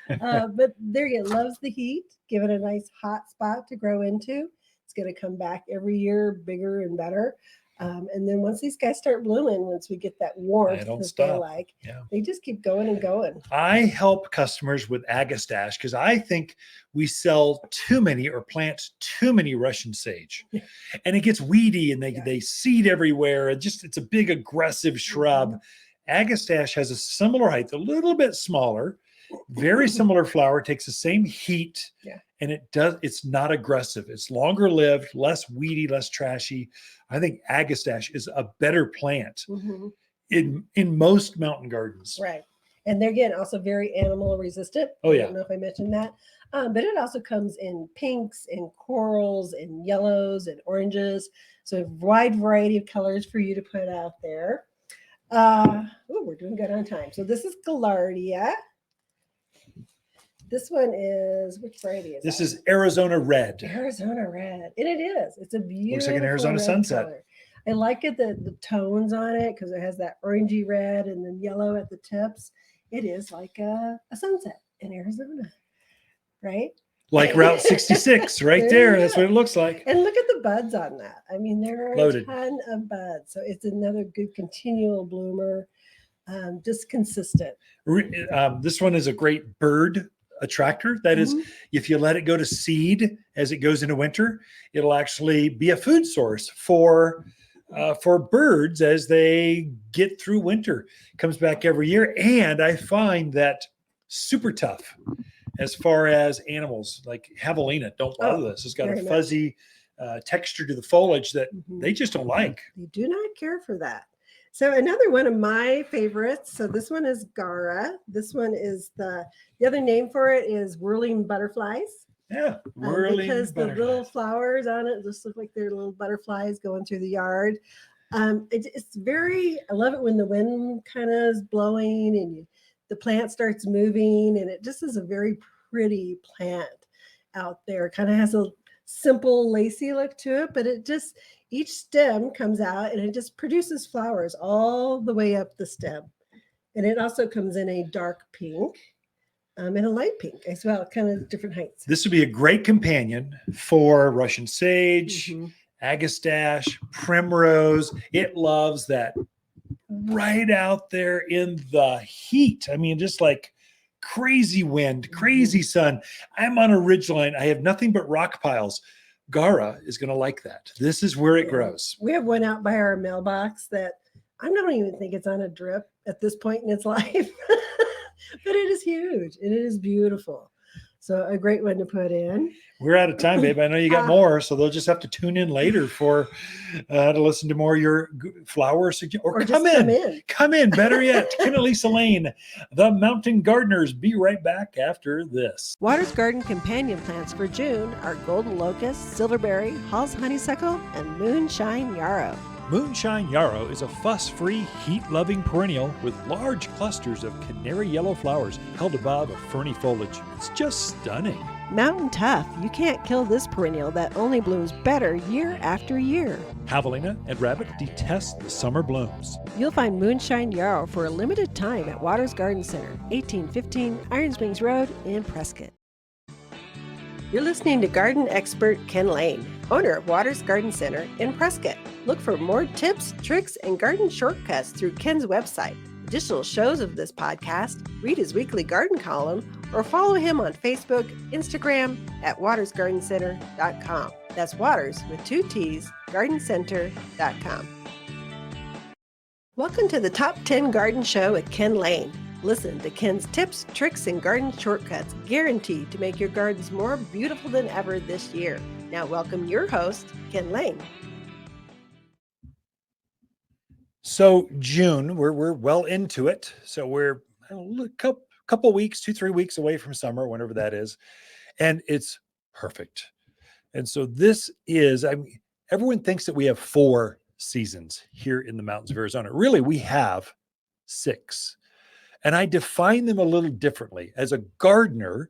that. But there you go. Loves the heat. Give it a nice hot spot to grow into. It's going to come back every year bigger and better. And then once these guys start blooming, once we get that warmth that they like, they just keep going and going.
I help customers with Agastache because I think we sell too many or plant too many Russian sage. And it gets weedy and they seed everywhere. It's a big aggressive shrub. Agastache has a similar height, a little bit smaller, very similar flower, takes the same heat. And it's not aggressive. It's longer lived, less weedy, less trashy. I think Agastache is a better plant in most mountain gardens.
Right. And they're, again, also very animal resistant.
Oh, yeah.
I don't know if I mentioned that. But it also comes in pinks and corals and yellows and oranges. So a wide variety of colors for you to put out there. We're doing good on time. So this is Gaillardia. This one is, which variety is
this?
That?
Is Arizona Red.
Arizona Red. And it is. It's a beautiful
Looks like an Arizona sunset.
Color. I like it, the tones on it, because it has that orangey red and then yellow at the tips. It is like a sunset in Arizona, right?
Like Route 66 right there. That's what it looks like.
And look at the buds on that. I mean, there are
Loaded.
a ton of buds. So it's another good continual bloomer, just consistent.
This one is a great bird attractor. That is, if you let it go to seed as it goes into winter, it'll actually be a food source for birds as they get through winter. Comes back every year. And I find that super tough as far as animals like javelina don't love this. It's got a fuzzy texture to the foliage that they just don't like.
They do not care for that. So another one of my favorites. So this one is Gara. This one is the other name for it is whirling butterflies.
Yeah, whirling
because
butterflies.
The little flowers on it just look like they're little butterflies going through the yard. It's very. I love it when the wind kind of is blowing and the plant starts moving, and it just is a very pretty plant out there. Kind of has a simple lacy look to it, but it just. Each stem comes out and it just produces flowers all the way up the stem. And it also comes in a dark pink and a light pink as well, kind of different heights.
This would be a great companion for Russian sage, agastache, primrose. It loves that right out there in the heat. I mean, just like crazy wind, crazy sun. I'm on a ridgeline. I have nothing but rock piles. Gara is going to like that. This is where it grows.
We have one out by our mailbox that I don't even think it's on a drip at this point in its life, but it is huge and it is beautiful. So a great one to put in.
We're out of time, babe. I know you got more, so they'll just have to tune in later for to listen to more of your flowers. Or come in. Come in. Better yet, Ken and Lisa Lain, the Mountain Gardeners. Be right back after this.
Water's Garden companion plants for June are golden locust, silverberry, Hall's honeysuckle, and moonshine yarrow.
Moonshine yarrow is a fuss-free, heat-loving perennial with large clusters of canary yellow flowers held above a ferny foliage. It's just stunning.
Mountain tough, you can't kill this perennial that only blooms better year after year.
Javelina and rabbit detest the summer blooms.
You'll find moonshine yarrow for a limited time at Water's Garden Center, 1815 Iron Springs Road in Prescott. You're listening to garden expert Ken Lain, owner of Water's Garden Center in Prescott. Look for more tips, tricks, and garden shortcuts through Ken's website. Additional shows of this podcast, read his weekly garden column, or follow him on Facebook, Instagram at watersgardencenter.com. That's Waters with 2 T's, gardencenter.com. Welcome to the Top 10 Garden Show with Ken Lain. Listen to Ken's tips, tricks, and garden shortcuts guaranteed to make your gardens more beautiful than ever this year. Now welcome your host, Ken Lain.
So June, we're well into it. So we're a couple weeks, 2-3 weeks away from summer, whenever that is. And it's perfect. And so this is, everyone thinks that we have 4 seasons here in the mountains of Arizona. Really, we have 6. And I define them a little differently. As a gardener,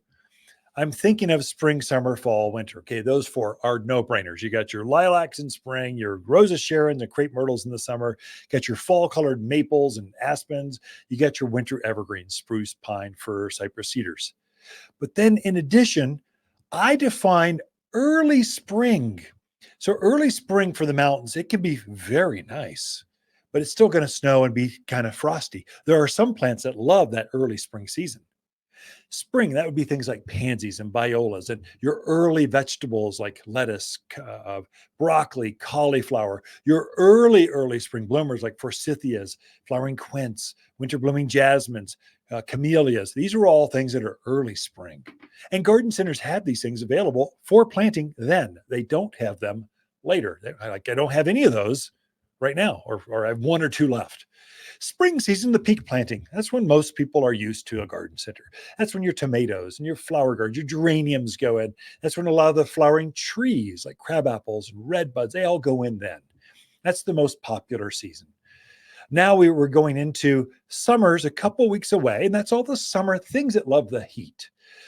I'm thinking of spring, summer, fall, winter. Okay, those 4 are no-brainers. You got your lilacs in spring, your roses Sharon, the crepe myrtles in the summer, you got your fall-colored maples and aspens, you got your winter evergreens, spruce, pine, fir, cypress, cedars. But then in addition, I define early spring. So early spring for the mountains, it can be very nice, but it's still going to snow and be kind of frosty. There are some plants that love that early spring season. Spring, that would be things like pansies and violas and your early vegetables like lettuce, broccoli, cauliflower, your early spring bloomers like forsythias, flowering quince, winter blooming jasmines, camellias. These are all things that are early spring. And garden centers have these things available for planting then. They don't have them later. I don't have any of those right now, or I have 1 or 2 left. Spring season, the peak planting. That's when most people are used to a garden center. That's when your tomatoes and your flower gardens, your geraniums go in. That's when a lot of the flowering trees like crab apples and red buds, they all go in then. That's the most popular season. Now we're going into summer's a couple weeks away, and that's all the summer things that love the heat.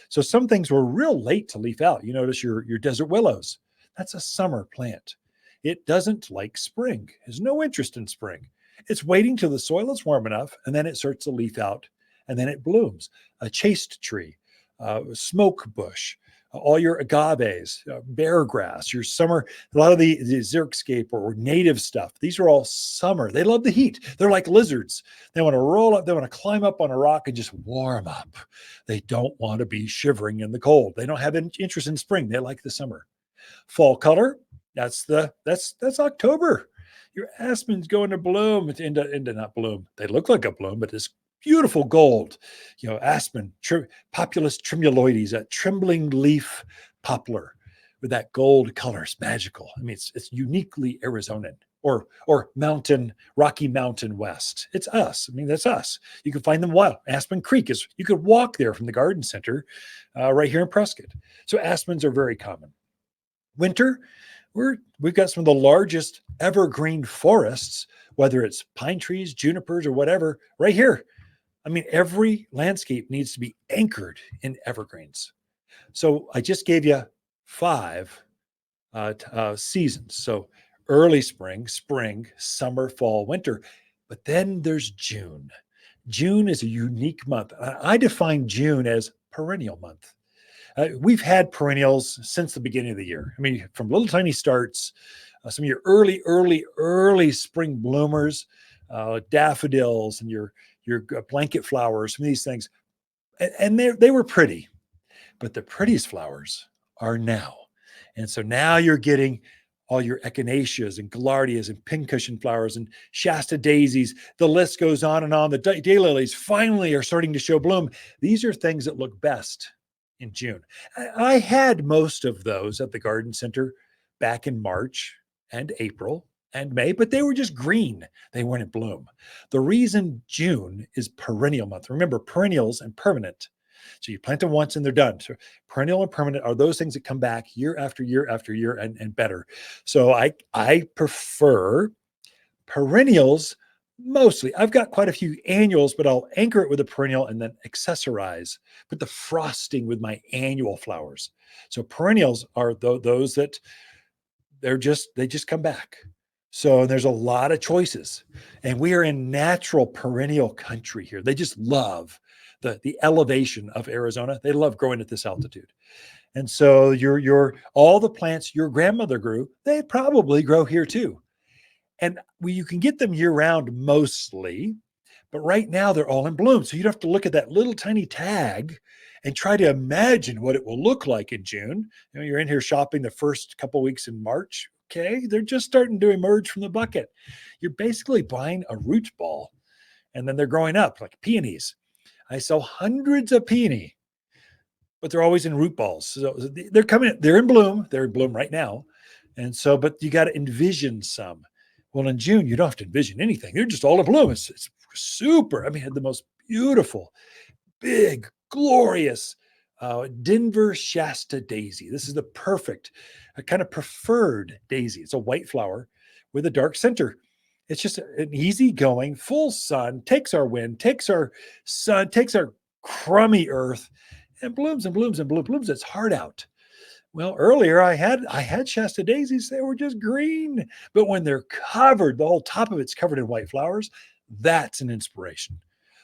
So some things were real late to leaf out. You notice your desert willows. That's a summer plant. It doesn't like spring, has no interest in spring. It's waiting till the soil is warm enough, and then it starts to leaf out, and then it blooms. A chaste tree, smoke bush, all your agaves, bear grass, your summer, a lot of the xeriscape or native stuff. These are all summer. They love the heat. They're like lizards. They want to roll up. They want to climb up on a rock and just warm up. They don't want to be shivering in the cold. They don't have an interest in spring. They like the summer. Fall color, that's October. Your aspens go into bloom, into not bloom. They look like a bloom, but it's beautiful gold. Aspen, Populus tremuloides, that trembling leaf poplar with that gold color. It's magical. I mean, it's uniquely Arizonan or Rocky Mountain West. It's us. I mean, that's us. You can find them wild. Aspen Creek you could walk there from the garden center right here in Prescott. So aspens are very common. Winter, we've got some of the largest evergreen forests, whether it's pine trees, junipers, or whatever, right here. I mean, every landscape needs to be anchored in evergreens. So I just gave you 5 seasons. So early spring, summer, fall, winter. But then there's June. June is a unique month. I define June as perennial month. We've had perennials since the beginning of the year. I mean, from little tiny starts, some of your early spring bloomers, daffodils and your blanket flowers, some of these things. And they were pretty, but the prettiest flowers are now. And so now you're getting all your echinaceas and gaillardias and pincushion flowers and Shasta daisies. The list goes on and on. The daylilies finally are starting to show bloom. These are things that look best in June. I had most of those at the garden center back in March and April and May, but they were just green. They weren't in bloom. The reason June is perennial month. Remember, perennials and permanent. So you plant them once and they're done. So perennial and permanent are those things that come back year after year after year and better. So I prefer perennials mostly. I've got quite a few annuals, but I'll anchor it with a perennial and then accessorize, put the frosting with my annual flowers. So perennials are those that they just come back. So there's a lot of choices, and we are in natural perennial country here. They just love the elevation of Arizona. They love growing at this altitude. And so all the plants your grandmother grew, they probably grow here too. And you can get them year round mostly, but right now they're all in bloom. So you don't have to look at that little tiny tag and try to imagine what it will look like in June. You know, you're in here shopping the first couple weeks in March. Okay, they're just starting to emerge from the bucket. You're basically buying a root ball, and then they're growing up like peonies. I sell hundreds of peony, but they're always in root balls. So they're in bloom. They're in bloom right now. And so, but you got to envision some. Well, in June, you don't have to envision anything. They're just all in bloom. It's super. I mean, had the most beautiful, big, glorious Denver Shasta daisy. This is the perfect, kind of preferred daisy. It's a white flower with a dark center. It's just an easygoing, full sun, takes our wind, takes our sun, takes our crummy earth, and blooms and blooms and blooms. It's hard out. Well, earlier I had Shasta daisies. They were just green, but when they're covered, the whole top of it's covered in white flowers. That's an inspiration.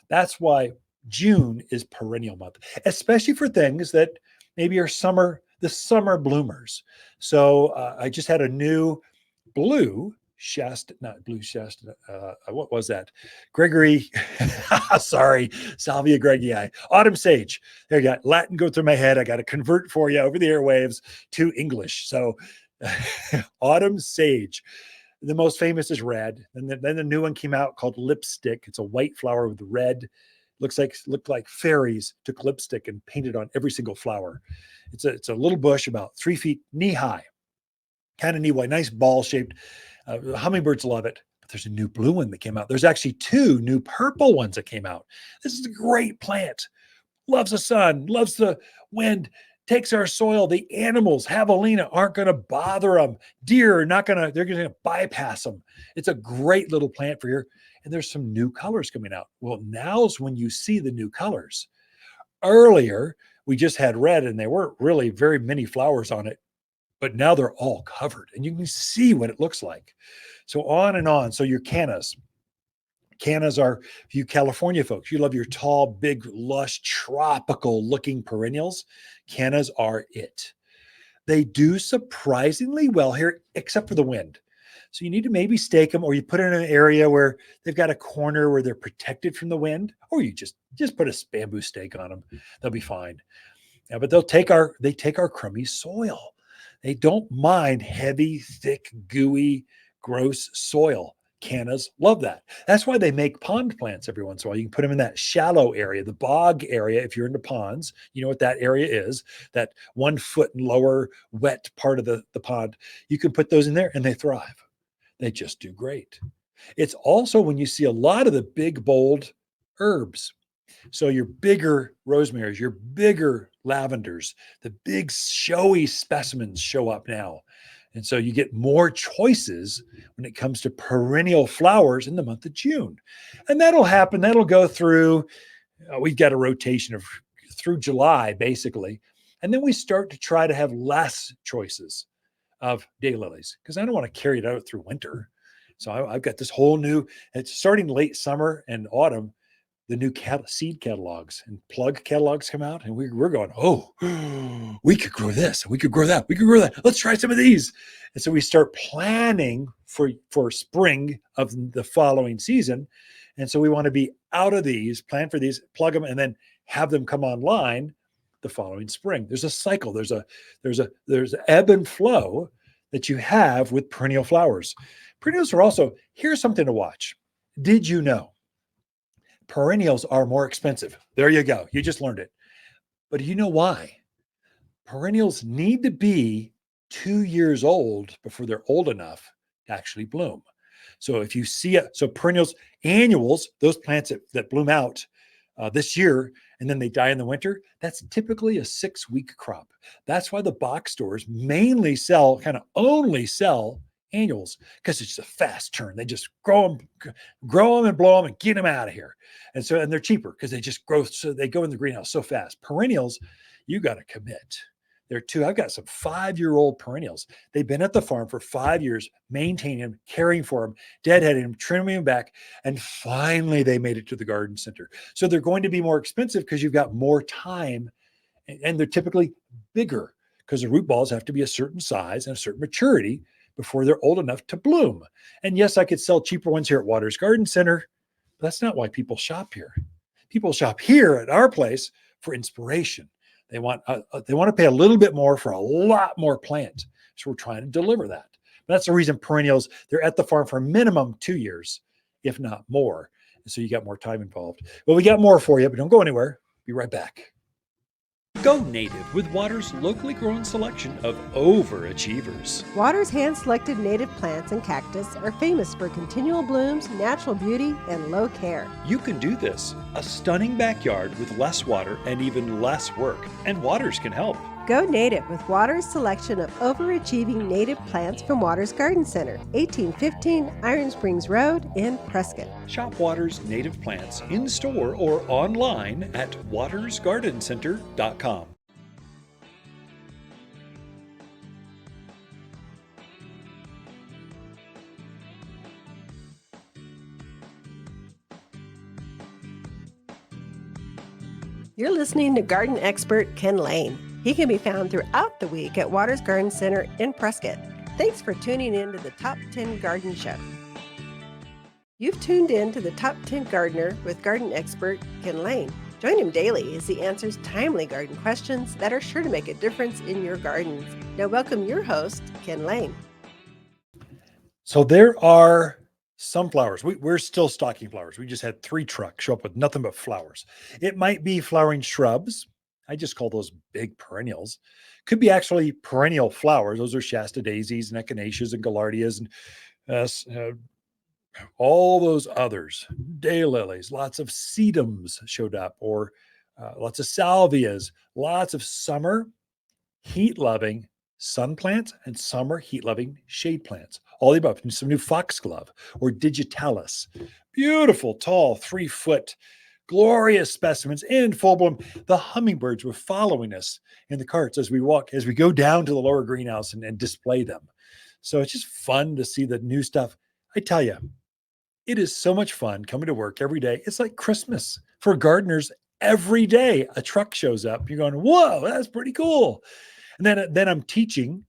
That's why June is perennial month, especially for things that maybe are the summer bloomers. So I just had a new blue Shasta, not blue Shasta. What was that? Gregory, sorry, Salvia gregii, autumn sage. There you go. Latin go through my head. I got to convert for you over the airwaves to English. So autumn sage. The most famous is red. And then the new one came out called lipstick. It's a white flower with red. Looked like fairies took lipstick and painted on every single flower. It's a little bush about 3 feet knee high, kind of knee wide, nice ball shaped. Hummingbirds love it. But there's a new blue one that came out. There's actually 2 new purple ones that came out. This is a great plant. Loves the sun, loves the wind, takes our soil. The animals, javelina, aren't going to bother them. Deer are they're going to bypass them. It's a great little plant for here. And there's some new colors coming out. Well, now's when you see the new colors. Earlier, we just had red and there weren't really very many flowers on it, but now they're all covered and you can see what it looks like. So on and on. So your cannas. Cannas are, you California folks, you love your tall, big, lush, tropical looking perennials. Cannas are it. They do surprisingly well here, except for the wind. So you need to maybe stake them, or you put it in an area where they've got a corner where they're protected from the wind, or you just put a bamboo stake on them. They'll be fine. Yeah, but they take our crummy soil. They don't mind heavy, thick, gooey, gross soil. Cannas love that. That's why they make pond plants every once in a while. You can put them in that shallow area, the bog area. If you're into ponds, you know what that area is, that 1 foot and lower wet part of the pond. You can put those in there and they thrive. They just do great. It's also when you see a lot of the big, bold herbs. So your bigger rosemaries, your bigger lavenders, the big showy specimens show up now. And so you get more choices when it comes to perennial flowers in the month of June. And that'll happen. That'll go through, we've got a rotation through July, basically. And then we start to try to have less choices of daylilies because I don't want to carry it out through winter. So I've got this whole new, it's starting late summer and autumn. the new seed catalogs and plug catalogs come out, and we're going, oh, we could grow this, we could grow that, we could grow that. Let's try some of these. And so we start planning for spring of the following season. And so we want to be out of these, plan for these, plug them, and then have them come online the following spring. There's a cycle. There's ebb and flow that you have with perennial flowers. Perennials are also, here's something to watch. Did you know perennials are more expensive? There you go. You just learned it. But do you know why? Perennials need to be 2 years old before they're old enough to actually bloom. So if you see it, so perennials, annuals, those plants that bloom out this year and then they die in the winter, that's typically a 6-week crop. That's why the box stores mainly only sell annuals, because it's a fast turn. They just grow them and blow them and get them out of here. And they're cheaper because they just grow. So they go in the greenhouse so fast. Perennials, you got to commit. I've got some 5-year-old perennials. They've been at the farm for 5 years, maintaining them, caring for them, deadheading them, trimming them back. And finally they made it to the garden center. So they're going to be more expensive because you've got more time, and they're typically bigger because the root balls have to be a certain size and a certain maturity before they're old enough to bloom. And yes, I could sell cheaper ones here at Waters Garden Center, but that's not why people shop here. People shop here at our place for inspiration. They want to pay a little bit more for a lot more plant. So we're trying to deliver that. But that's the reason perennials, they're at the farm for a minimum 2 years, if not more. And so you got more time involved. Well, we got more for you, but don't go anywhere. Be right back. Go native with Waters' locally grown selection of overachievers.
Waters' hand-selected native plants and cactus are famous for continual blooms, natural beauty, and low care.
You can do this. A stunning backyard with less water and even less work. And Waters can help.
Go native with Waters' selection of overachieving native plants from Waters Garden Center, 1815 Iron Springs Road in Prescott.
Shop Waters' native plants in store or online at watersgardencenter.com.
You're listening to garden expert Ken Lain. He can be found throughout the week at Waters Garden Center in Prescott. Thanks for tuning in to the Top 10 Garden Show. You've tuned in to the Top 10 Gardener with garden expert Ken Lain. Join him daily as he answers timely garden questions that are sure to make a difference in your gardens. Now welcome your host, Ken Lain.
So there are some flowers. We're still stocking flowers. We just had 3 trucks show up with nothing but flowers. It might be flowering shrubs. I just call those big perennials. Could be actually perennial flowers. Those are Shasta daisies and echinaceas and gaillardias and all those others. Daylilies, lots of sedums showed up, or lots of salvias, lots of summer heat-loving sun plants and summer heat-loving shade plants. All the above. Some new foxglove or digitalis. Beautiful, tall, 3-foot, glorious specimens in full bloom. The hummingbirds were following us in the carts as we go down to the lower greenhouse and display them. So it's just fun to see the new stuff. I tell you, it is so much fun coming to work every day. It's like Christmas for gardeners. Every day a truck shows up. You're going, whoa, that's pretty cool. And then I'm teaching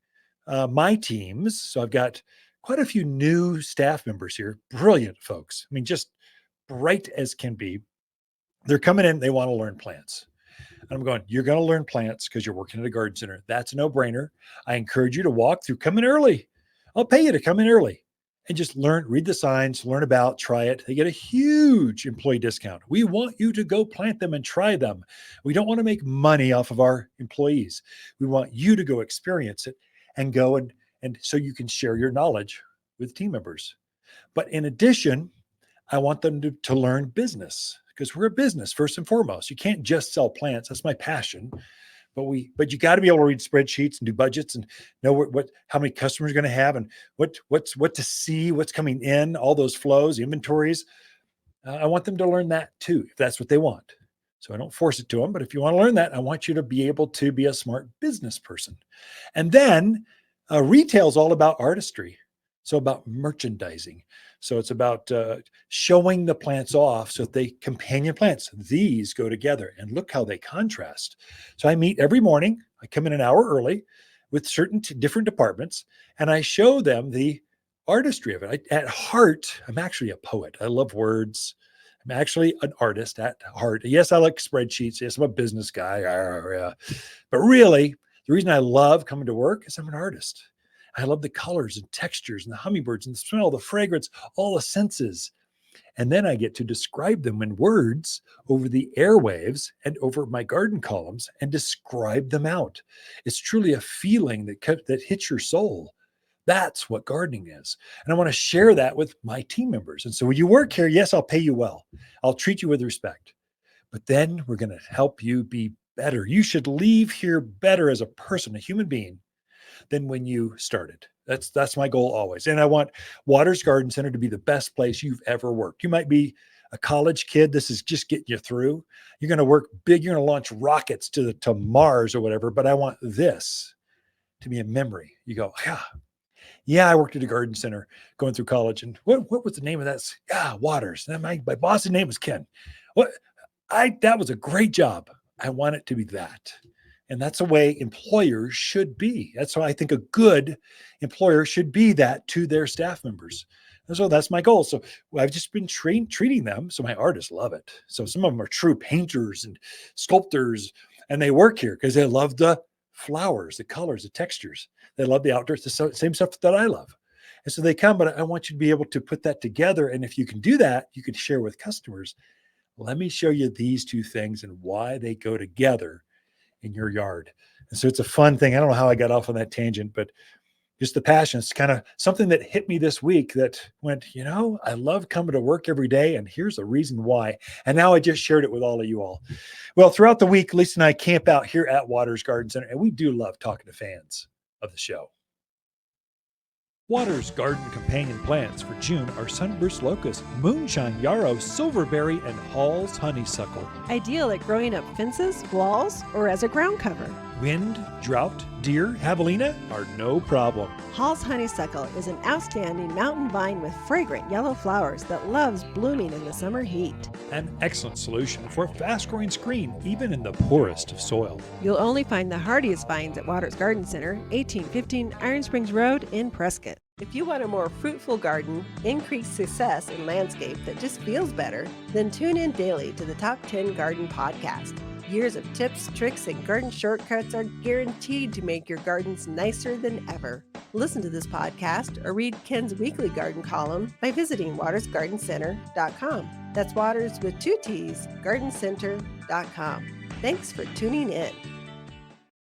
my teams. So I've got quite a few new staff members here. Brilliant folks. I mean, just bright as can be. They're coming in, they want to learn plants. And I'm going, you're going to learn plants because you're working at a garden center. That's a no-brainer. I encourage you to walk through, come in early. I'll pay you to come in early and just read the signs, learn about, try it. They get a huge employee discount. We want you to go plant them and try them. We don't want to make money off of our employees. We want you to go experience it and go and so you can share your knowledge with team members. But in addition, I want them to learn business, because we're a business first and foremost. You can't just sell plants. That's my passion. But you got to be able to read spreadsheets and do budgets and know how many customers you're going to have and what to see, what's coming in, all those flows, inventories. I want them to learn that too, if that's what they want. So I don't force it to them, but if you want to learn that, I want you to be able to be a smart business person. And then retail is all about artistry. So about merchandising. So it's about showing the plants off so that they companion plants. These go together and look how they contrast. So I meet every morning. I come in an hour early with certain different departments, and I show them the artistry of it. At heart, I'm actually a poet. I love words. I'm actually an artist at heart. Yes, I like spreadsheets. Yes, I'm a business guy. But really, the reason I love coming to work is I'm an artist. I love the colors and textures and the hummingbirds and the smell, the fragrance, all the senses. And then I get to describe them in words over the airwaves and over my garden columns and describe them out. It's truly a feeling that hits your soul. That's what gardening is. And I want to share that with my team members. And so when you work here, yes, I'll pay you well. I'll treat you with respect. But then we're going to help you be better. You should leave here better as a person, a human being, than when you started. That's my goal always. And I want Waters Garden Center to be the best place you've ever worked. You might be a college kid. This is just getting you through. You're going to work big. You're going to launch rockets to Mars or whatever. But I want this to be a memory. You go, yeah, I worked at a garden center going through college. And what was the name of that? Yeah, Waters. And my boss's name was Ken. That was a great job. I want it to be that. And that's the way employers should be. That's why I think a good employer should be that to their staff members. And so that's my goal. So I've just been treating them. So my artists love it. So some of them are true painters and sculptors, and they work here because they love the flowers, the colors, the textures. They love the outdoors, the same stuff that I love. And so they come, but I want you to be able to put that together. And if you can do that, you can share with customers. Let me show you these two things and why they go together in your yard. And so it's a fun thing. I don't know how I got off on that tangent, but just the passion. It's kind of something that hit me this week that went, I love coming to work every day, and here's the reason why. And now I just shared it with all of you all. Well, throughout the week, Lisa and I camp out here at Waters Garden Center, and we do love talking to fans of the show. Waters Garden companion plants for June are sunburst locust, moonshine yarrow, silverberry, and Hall's honeysuckle.
Ideal at growing up fences, walls, or as a ground cover.
Wind, drought, deer, javelina are no problem.
Hall's honeysuckle is an outstanding mountain vine with fragrant yellow flowers that loves blooming in the summer heat.
An excellent solution for a fast-growing screen, even in the poorest of soil.
You'll only find the hardiest vines at Waters Garden Center, 1815 Iron Springs Road in Prescott. If you want a more fruitful garden, increased success in landscape that just feels better, then tune in daily to the Top 10 Garden Podcast. Years of tips, tricks, and garden shortcuts are guaranteed to make your gardens nicer than ever. Listen to this podcast or read Ken's weekly garden column by visiting watersgardencenter.com. That's Waters with 2 T's, gardencenter.com. Thanks for tuning in.